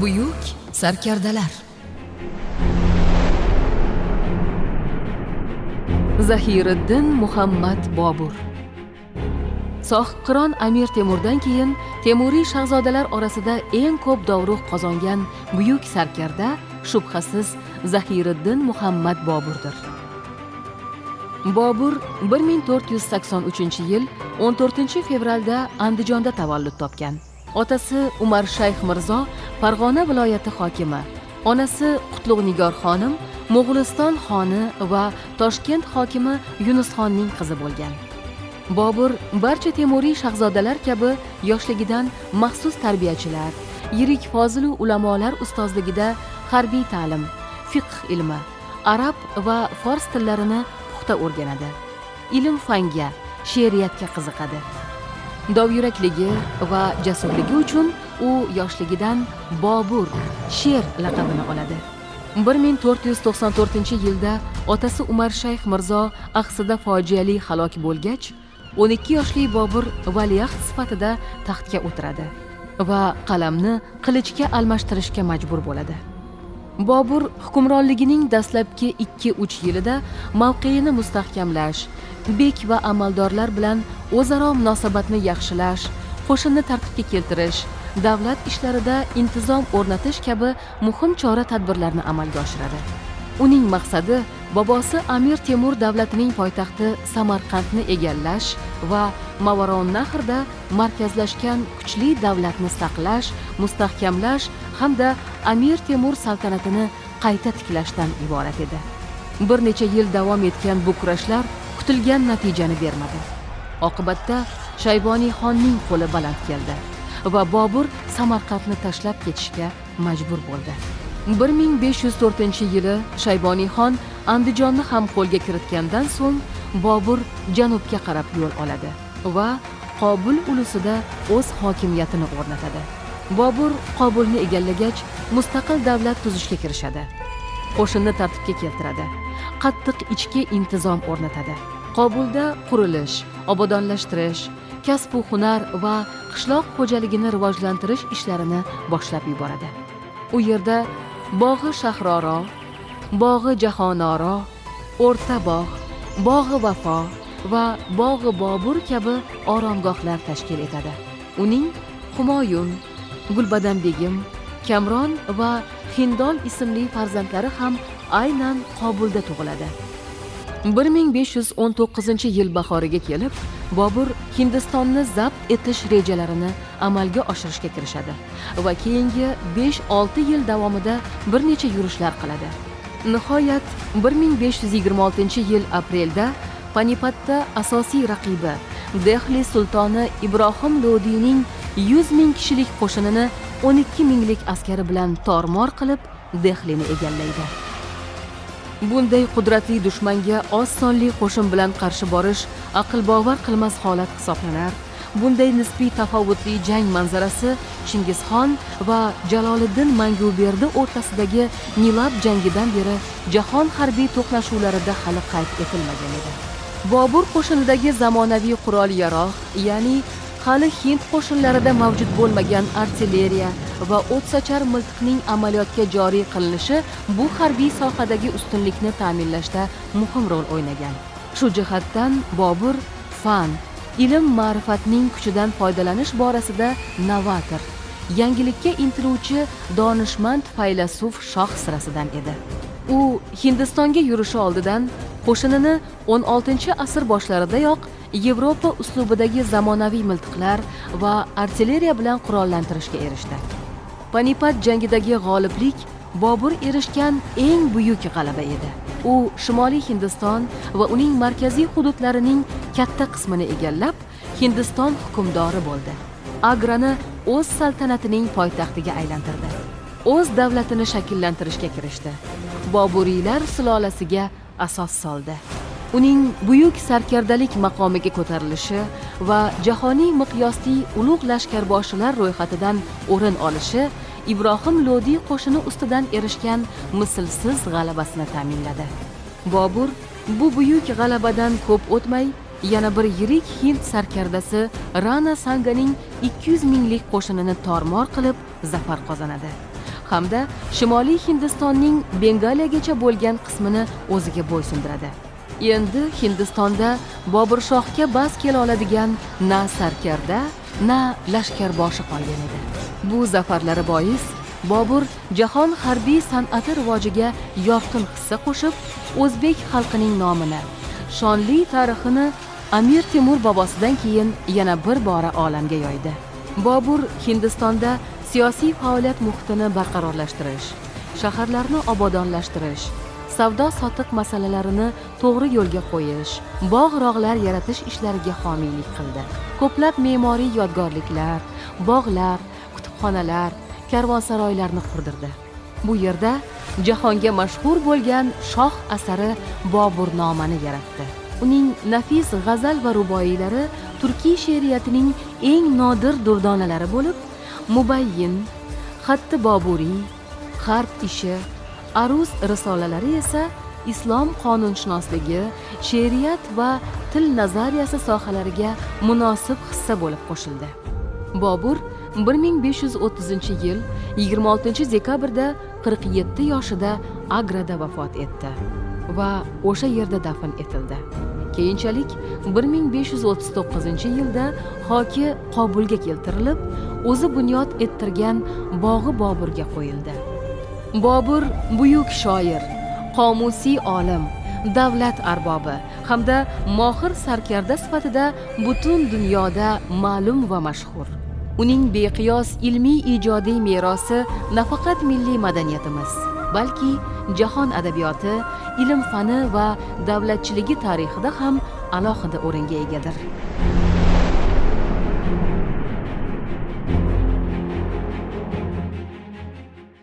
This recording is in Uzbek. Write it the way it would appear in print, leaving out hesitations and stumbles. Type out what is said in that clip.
Buyuk sarkardalar. Zahiriddin Muhammad Bobur. Sohibqiron Amir Temurdan keyin Temuriy shahzodalar orasida eng ko'p dovruq qozongan buyuk sarkarda shubhasiz Zahiriddin Muhammad Boburdir. Bobur 1483-yil 14-fevralda Andijonda tavallud topgan. Otasi Umar Shayx Mirzo Farg'ona viloyati hokimi, onasi Qutlug' Nigor xonim Mo'g'uliston xoni va Toshkent hokimi Yunusxonning qizi bo'lgan. Bobur barcha Temuriy shahzodalar kabi yoshligidan maxsus tarbiyachilar, yirik fozil ulamolar ustozligida harbiy ta'lim, fiqh ilmi, arab va fors tillarini puxta o'rganadi. Ilm-fanga, she'riyatga qiziqadi. Dovyurakligi va jasurligi uchun u yoshligidan Bobur, sher laqabini oladi. 1494-yilda otasi Umar Shayx Mirzo axsida fojiali halok bo'lgach, 12 yoshli Bobur valiahd sifatida taxtga o'tiradi va qalamni qilichga almashtirishga majbur bo'ladi. Bobur hukmronligining dastlabki 2-3 yilida mavqeini mustahkamlash, bek va amaldorlar bilan o'zaro munosabatni yaxshilash, qo'shinni tartibga keltirish, davlat ishlarida intizom o'rnatish kabi muhim chora-tadbirlarni amalga oshiradi. Uning maqsadi bobosi Amir Temur davlatining poytaxti Samarqandni egallash va Mavaronnahrda markazlashgan kuchli davlatni saqlash, mustahkamlash hamda Amir Temur saltanatini qayta tiklashdan iborat edi. Bir necha yil davom etgan bu kurashlar kutilgan natijani bermadi. Oqibatda Shayboniy xonning qo'li baland keldi va Bobur Samarqandni tashlab ketishga majbur bo'ldi. 1504-yili Shayboniy xon Andijonni ham qo'lga kiritgandan so'ng Bobur janubga qarab yo'l oladi va Qobul ulusida o'z hokimiyatini o'rnatadi. Bobur Qobulni egallagach, mustaqil davlat tuzishga kirishadi. Qo'shinni tartibga keltiradi. Qattiq ichki intizom o'rnatadi. Qobulda qurilish, obodonlashtirish, kasb-u hunar va qishloq xo'jaligini rivojlantirish ishlarini boshlab yuboradi. U yerda Bog'i Shahroro, Bog'i Jahonoro, O'rta bog', Bog'i Vafo va Bog'i Bobur kabi oromgohlar tashkil etadi. Uning Humoyun, Gulbadan begim, Kamron va Hindol ismli farzandlari ham aynan Qobulda tug'iladi. 1519-yil bahoriga kelib, Bobur Hindistonni zabt etish rejalarini amalga oshirishga kirishadi va keyingi 5-6 yil davomida bir necha yurishlar qiladi. Nihoyat 1526-yil aprelda Panipatda asosiy raqibi Dehli sultoni Ibrohim Lodiyning 100 ming kishilik qo'shinini 12 minglik askari bilan tormor qilib Dehlini egallaydi. Bunday qudratli dushmanga oz sonli qo'shin bilan qarshi borish aql bovar qilmas holat hisoblanar. Bunday nisbiy tafovutli jang manzarasi Chingizxon va Jaloliddin Manguberdi o'rtasidagi Nilab jangidan beri jahon harbiy to'qnashuvlarida hali qayd etilmagan edi. Bobur qo'shinidagi zamonaviy qurol-yarog', ya'ni hali Hind qo'shinlarida mavjud bo'lmagan artilleriya va o't sochar miltiqning amaliyotga joriy qilinishi bu harbiy sohadagi ustunlikni ta'minlashda muhim rol o'ynagan. Shu jihatdan Bobur fan, ilm ma'rifatning kuchidan foydalanish borasida novator, yangilikka intiluvchi donishmand faylasuf shoh sirasidan edi. U Hindistonga yurishi oldidan qo'shinini 16-asr boshlaridayoq Yevropa uslubidagi zamonaviy miltiqlar va artilleriya bilan qurollantirishga erishdi. Panipat jangidagi g'oliblik Bobur erishgan eng buyuk g'alaba edi. U Shimoliy Hindiston va uning markaziy hududlarining katta qismini egallab, Hindiston hukmdori bo'ldi. Agrani o'z saltanatining poytaxtiga aylantirdi. O'z davlatini shakllantirishga kirishdi. Boburiylar sulolasiga asos soldi. Uning buyuk sarkardalik maqomiga ko'tarilishi va jahoniy miqyosli ulug' lashkarboshilar ro'yxatidan o'rin olishi Ibrohim Lodiy qo'shini ustidan erishgan mislsiz g'alabasini ta'minladi. Bobur bu buyuk g'alabadan ko'p o'tmay yana bir yirik Hind sarkardasi Rana Sanganing 200 minglik qo'shinini tormor qilib zafar qozonadi hamda Shimoliy Hindistonning Bengaliyagacha bo'lgan qismini o'ziga bo'ysundiradi. Endi Hindistonda Bobur shohga bas kela oladigan na sarkarda, na lashkarboshi qolgan edi. Bu zafarlari bois Bobur jahon harbiy san'ati rivojiga yorqin hissa qo'shib, o'zbek xalqining nomini, shonli tarixini Amir Temur bobosidan keyin yana bir bora olamga yoydi. Bobur Hindistonda siyosiy faoliyat muhitini barqarorlashtirish, shaharlarni obodonlashtirish, savdo-sotiq masalalarini to'g'ri yo'lga qo'yish, bog'-rog'lar yaratish ishlariga homiylik qildi. Ko'plab me'moriy yodgorliklar, bog'lar, kutubxonalar, karvonsaroylarni qurdirdi. Bu yerda jahonga mashhur bo'lgan shoh asari Boburnomani yaratdi. Uning nafis g'azal va ruboiylari turkiy she'riyatining eng nodir durdonalari bo'lib, Mubayyin, Xatti Boburiy, Harb ishi, Aruz risolalari esa islom qonunshunosligi, she'riyat va til nazariyasi sohalariga munosib hissa bo'lib qo'shildi. Bobur 1530-yil 26-dekabrda 47 yoshida Agrada vafot etdi va o'sha yerda dafn etildi. Keyinchalik 1539-yilda xoki Qobulga keltirilib, o'zi bunyod ettirgan bog'i Boburga qo'yildi. Bobur buyuk shoir, qomusiy olim, davlat arbobi hamda mohir sarkarda sifatida butun dunyoda ma'lum va mashhur. Uning beqiyos ilmiy ijodiy merosi nafaqat milliy madaniyatimiz, balki jahon adabiyoti, ilm fani va davlatchiligi tarixida ham alohida o'ringa egadir.